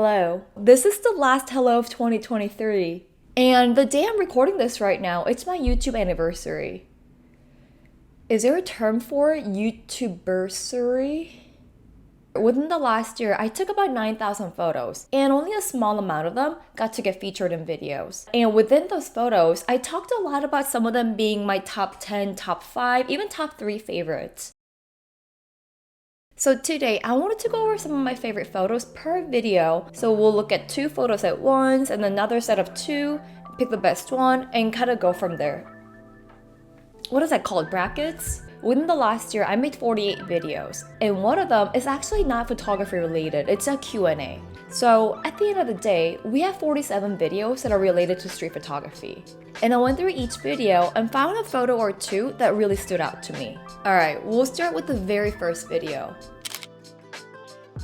Hello. This is the last hello of 2023. And the day I'm recording this right now, it's my YouTube anniversary. Is there a term for it? YouTubersary? Within the last year, I took about 9,000 photos, and only a small amount of them got to get featured in videos. And within those photos, I talked a lot about some of them being my top 10, top 5, even top 3 favorites. So today, I wanted to go over some of my favorite photos per video. So we'll look at 2 photos at once and another set of 2, pick the best one, and kind of go from there. What is that called? Brackets? Within the last year, I made 48 videos, and one of them is actually not photography related, it's a Q&A. So at the end of the day, we have 47 videos that are related to street photography. And I went through each video and found a photo or 2 that really stood out to me. Alright, we'll start with the very first video.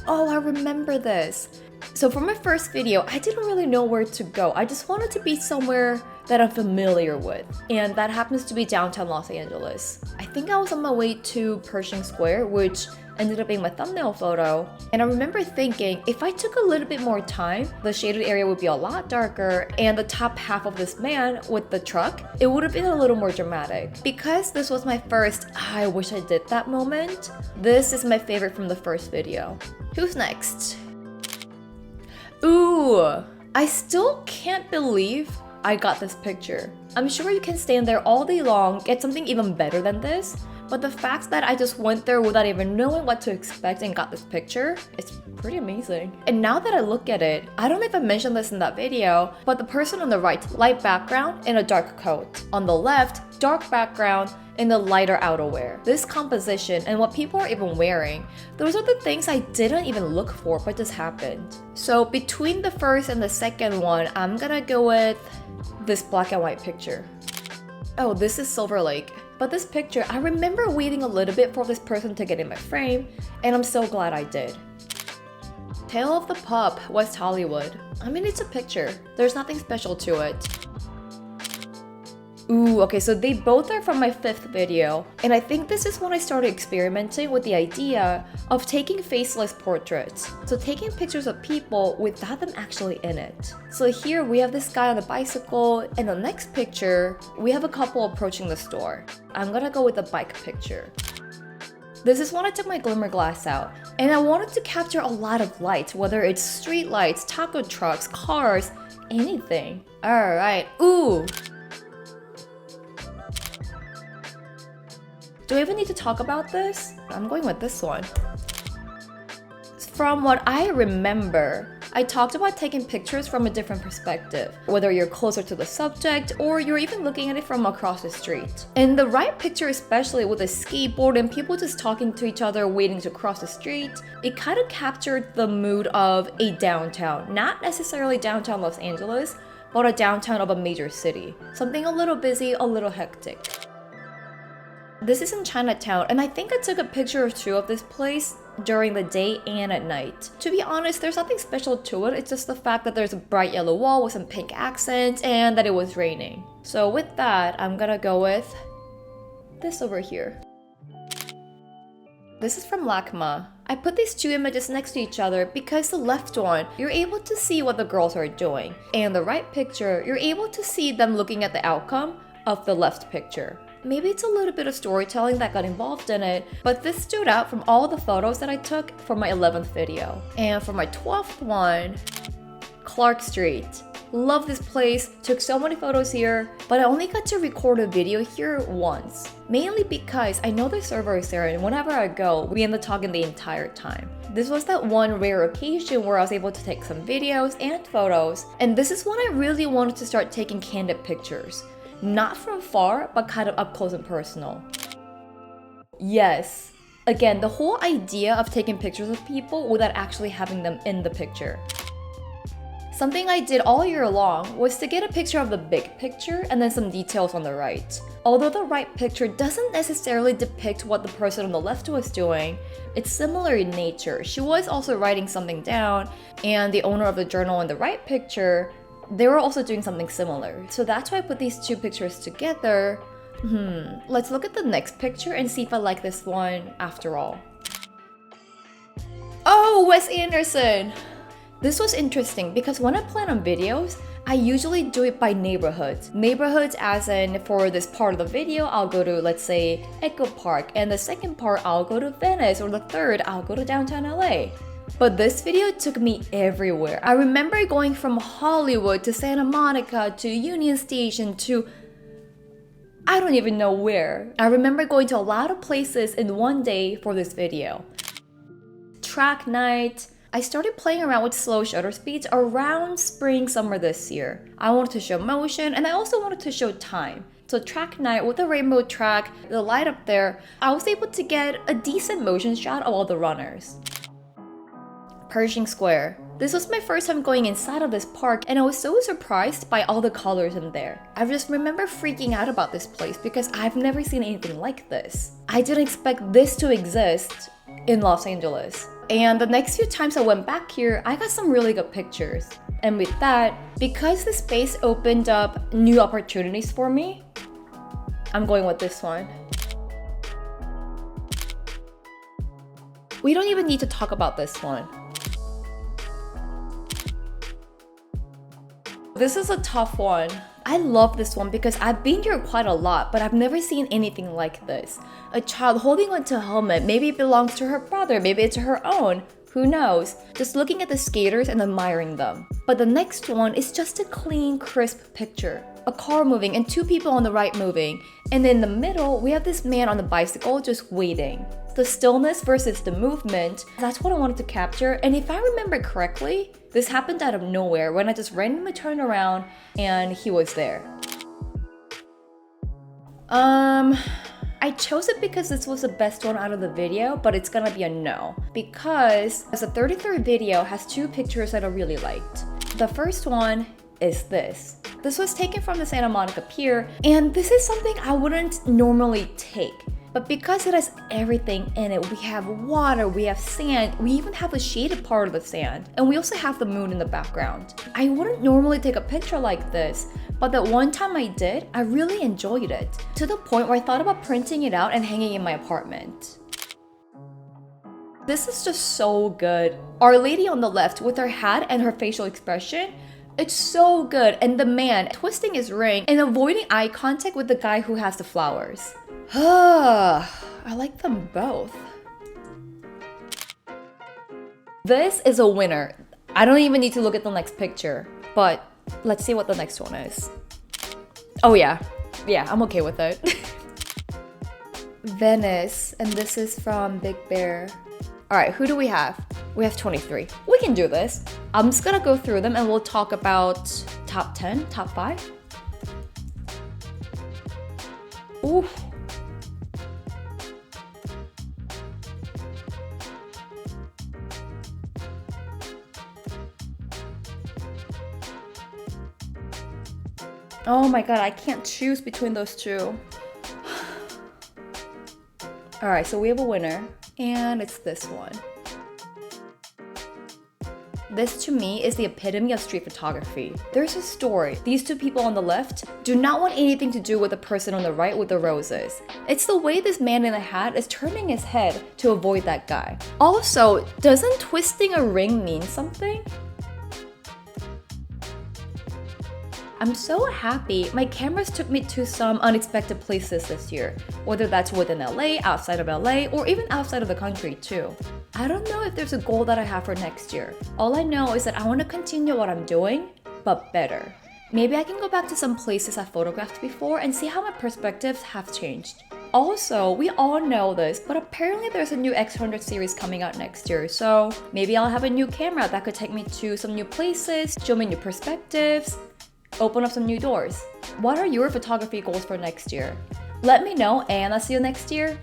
Oh, I remember this. So for my first video, I didn't really know where to go. I just wanted to be somewhere that I'm familiar with, and that happens to be downtown Los Angeles. I think I was on my way to Pershing Square, which ended up being my thumbnail photo, and I remember thinking if I took a little bit more time, the shaded area would be a lot darker, and the top half of this man with the truck, it would have been a little more dramatic. Because this was my first I wish I did that moment, this is my favorite from the first video. Who's next? Ooh, I still can't believe I got this picture. I'm sure you can stand there all day long, get something even better than this, but the fact that I just went there without even knowing what to expect and got this picture, it's pretty amazing. And now that I look at it, I don't know if I mentioned this in that video, but the person on the right, light background in a dark coat. On the left, dark background in the lighter outerwear. This composition and what people are even wearing, those are the things I didn't even look for but just happened. So between the first and the second one, I'm gonna go with this black and white picture. Oh, this is Silver Lake. But this picture, I remember waiting a little bit for this person to get in my frame, and I'm so glad I did. Tale of the Pup, West Hollywood. I mean, it's a picture. There's nothing special to it. Ooh, okay, so they both are from my 5th video, and I think this is when I started experimenting with the idea of taking faceless portraits. So taking pictures of people without them actually in it. So here we have this guy on a bicycle, and the next picture, we have a couple approaching the store. I'm gonna go with the bike picture. This is when I took my glimmer glass out, and I wanted to capture a lot of light, whether it's street lights, taco trucks, cars, anything. Alright, ooh! Do I even need to talk about this? I'm going with this one. From what I remember, I talked about taking pictures from a different perspective, whether you're closer to the subject or you're even looking at it from across the street. In the right picture, especially with a skateboard and people just talking to each other waiting to cross the street, it kind of captured the mood of a downtown. Not necessarily downtown Los Angeles, but a downtown of a major city. Something a little busy, a little hectic. This is in Chinatown, and I think I took a picture or 2 of this place during the day and at night. To be honest, there's nothing special to it, it's just the fact that there's a bright yellow wall with some pink accents and that it was raining. So with that, I'm gonna go with this over here. This is from LACMA. I put these 2 images next to each other because the left one, you're able to see what the girls are doing, and the right picture, you're able to see them looking at the outcome of the left picture. Maybe it's a little bit of storytelling that got involved in it, but this stood out from all the photos that I took for my 11th video. And for my 12th one, Clark Street. Love this place, took so many photos here, but I only got to record a video here once. Mainly because I know the server is there, and whenever I go, we end up talking the entire time. This was that one rare occasion where I was able to take some videos and photos, and this is when I really wanted to start taking candid pictures. Not from far, but kind of up close and personal. Yes. Again, the whole idea of taking pictures of people without actually having them in the picture. Something I did all year long was to get a picture of the big picture and then some details on the right. Although the right picture doesn't necessarily depict what the person on the left was doing, it's similar in nature. She was also writing something down, and the owner of the journal in the right picture, they were also doing something similar. So that's why I put these 2 pictures together. Let's look at the next picture and see if I like this one after all. Oh, Wes Anderson! This was interesting because when I plan on videos, I usually do it by neighborhoods. Neighborhoods as in, for this part of the video, I'll go to, let's say, Echo Park, and the second part, I'll go to Venice, or the third, I'll go to downtown LA. But this video took me everywhere. I remember going from Hollywood to Santa Monica to Union Station to I don't even know where. I remember going to a lot of places in one day for this video. Track night. I started playing around with slow shutter speeds around spring, summer this year. I wanted to show motion and I also wanted to show time. So track night with the rainbow track, the light up there, I was able to get a decent motion shot of all the runners. Pershing Square. This was my first time going inside of this park and I was so surprised by all the colors in there. I just remember freaking out about this place because I've never seen anything like this. I didn't expect this to exist in Los Angeles. And the next few times I went back here, I got some really good pictures. And with that, because the space opened up new opportunities for me, I'm going with this one. We don't even need to talk about this one. This is a tough one. I love this one because I've been here quite a lot, but I've never seen anything like this. A child holding onto a helmet, maybe it belongs to her brother, maybe it's her own, who knows? Just looking at the skaters and admiring them. But the next one is just a clean, crisp picture. A car moving and two people on the right moving. And in the middle, we have this man on the bicycle just waiting. The stillness versus the movement, that's what I wanted to capture. And if I remember correctly, this happened out of nowhere when I just randomly turned around and he was there. I chose it because this was the best one out of the video, but it's gonna be a no. Because the 33rd video has two pictures that I really liked. The first one is this. This was taken from the Santa Monica Pier, and this is something I wouldn't normally take. But because it has everything in it, we have water, we have sand, we even have a shaded part of the sand, and we also have the moon in the background. I wouldn't normally take a picture like this, but that one time I did, I really enjoyed it, to the point where I thought about printing it out and hanging in my apartment. This is just so good. Our lady on the left with her hat and her facial expression, it's so good, and the man twisting his ring and avoiding eye contact with the guy who has the flowers. I like them both. This is a winner. I don't even need to look at the next picture, but let's see what the next one is. Oh yeah, I'm okay with it. Venice, and this is from Big Bear. All right, who do we have? We have 23. We can do this. I'm just gonna go through them and we'll talk about top 10, top 5. Ooh. Oh my god, I can't choose between those two. Alright, so we have a winner, and it's this one. This to me is the epitome of street photography. There's a story. These two people on the left do not want anything to do with the person on the right with the roses. It's the way this man in a hat is turning his head to avoid that guy. Also, doesn't twisting a ring mean something? I'm so happy my cameras took me to some unexpected places this year, whether that's within LA, outside of LA, or even outside of the country too. I don't know if there's a goal that I have for next year. All I know is that I want to continue what I'm doing, but better. Maybe I can go back to some places I photographed before and see how my perspectives have changed. Also, we all know this, but apparently there's a new X100 series coming out next year, so maybe I'll have a new camera that could take me to some new places, show me new perspectives, open up some new doors. What are your photography goals for next year? Let me know and I'll see you next year.